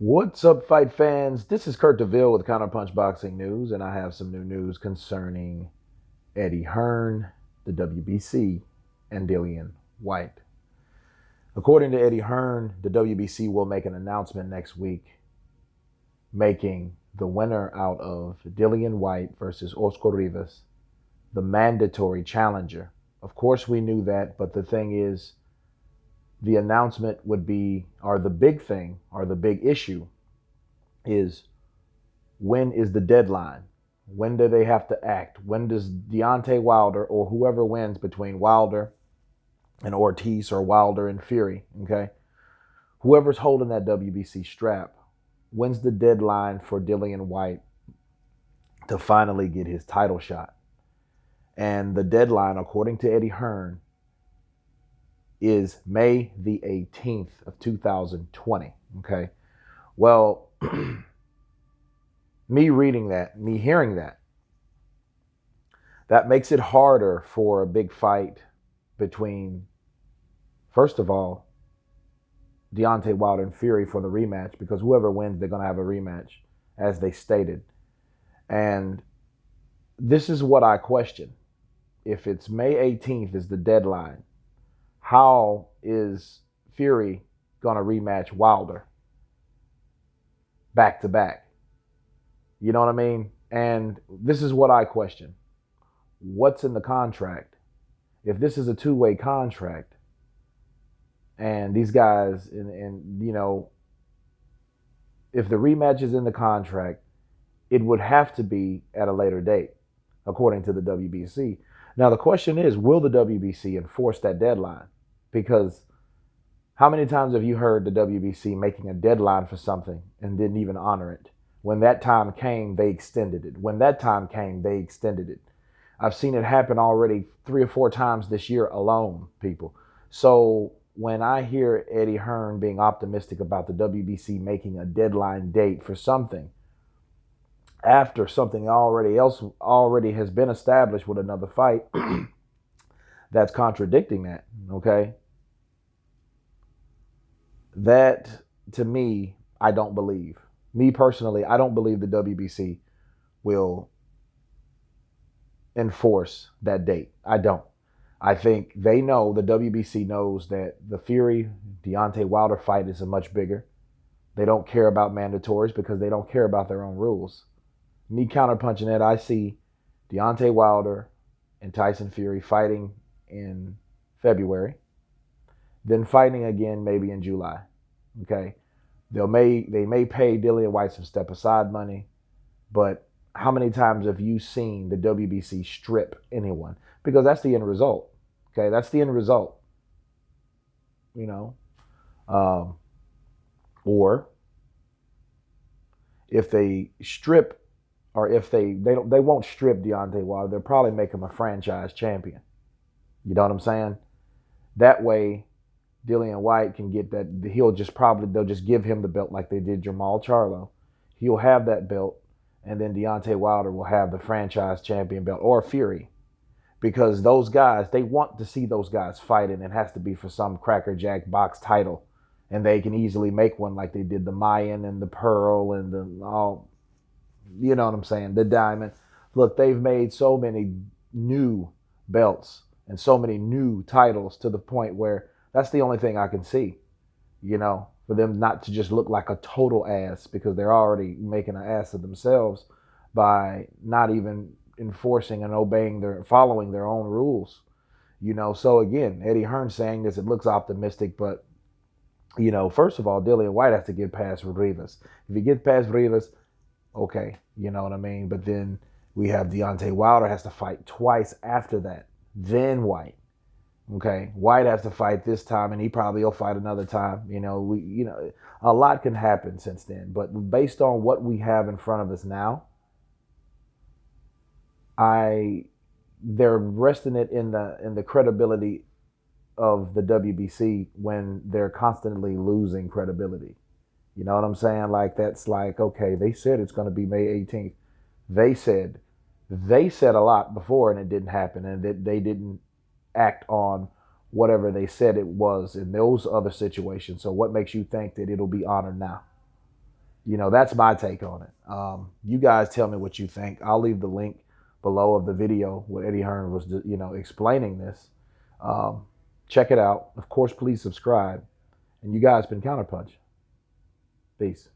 What's up, fight fans? This is Kurt DeVille with Counterpunch Boxing News, and I have some new news concerning Eddie Hearn, the WBC, and Dillian Whyte. According to Eddie Hearn, the WBC will make an announcement next week, making the winner out of Dillian Whyte versus Oscar Rivas the mandatory challenger. Of course, we knew that, but the thing is, the announcement would be, or the big thing, or the big issue is, when is the deadline? When do they have to act? When does Deontay Wilder or whoever wins between Wilder and Ortiz or Wilder and Fury, okay? Whoever's holding that WBC strap, when's the deadline for Dillian Whyte to finally get his title shot? And the deadline, according to Eddie Hearn, is May the 18th of 2020, okay? Well, me reading that, me hearing that, that makes it harder for a big fight between, first of all, Deontay Wilder and Fury for the rematch, because whoever wins, they're going to have a rematch, as they stated. And this is what I question. If it's May 18th is the deadline, how is Fury going to rematch Wilder back to back? You know what I mean? And this is what I question. What's in the contract? If this is a two-way contract, and these guys, and you know, if the rematch is in the contract, it would have to be at a later date, according to the WBC. Now, the question is, will the WBC enforce that deadline? Because how many times have you heard the WBC making a deadline for something and didn't even honor it? When that time came, they extended it. When that time came, they extended it. I've seen it happen already 3 or 4 times this year alone, people. So when I hear Eddie Hearn being optimistic about the WBC making a deadline date for something after something already has been established with another fight, that's contradicting that, okay? That, to me, I don't believe. Me personally, I don't believe the WBC will enforce that date. I don't. I think they know, the WBC knows, that the Fury Deontay Wilder fight is a much bigger. They don't care about mandatories because they don't care about their own rules. Me counterpunching that, I see Deontay Wilder and Tyson Fury fighting in February, then fighting again maybe in July. Okay, they may pay Dillian Whyte some step aside money, but how many times have you seen the WBC strip anyone? Because that's the end result. Okay, that's the end result. You know, um, or if they strip, or if they won't strip Deontay Wilder, they'll probably make him a franchise champion. You know what I'm saying? That way, Dillian Whyte can get that. They'll just give him the belt like they did Jamal Charlo. He'll have that belt, and then Deontay Wilder will have the franchise champion belt, or Fury, because those guys, they want to see those guys fight, and it has to be for some crackerjack box title, and they can easily make one like they did the Mayan and the Pearl and the all. You know what I'm saying? The Diamond. Look, they've made so many new belts and so many new titles to the point where that's the only thing I can see, you know, for them not to just look like a total ass, because they're already making an ass of themselves by not even enforcing and following their own rules, you know. So again, Eddie Hearn saying this, it looks optimistic, but you know, first of all, Dillian Whyte has to get past Rivas. If he gets past Rivas, okay, you know what I mean? But then we have Deontay Wilder has to fight twice after that, then Whyte. Okay, Whyte has to fight this time, and he probably will fight another time. A lot can happen since then. But based on what we have in front of us now, they're resting it in the credibility of the WBC when they're constantly losing credibility. You know what I'm saying? Like, that's like, okay, they said it's going to be May 18th. They said a lot before, and it didn't happen, and they didn't act on whatever they said it was in those other situations. So what makes you think that it'll be honored now? That's my take on it. You guys tell me what you think. I'll leave the link below of the video where Eddie Hearn was, explaining this. Check it out. Of course, please subscribe. And you guys been Counterpunch. Peace.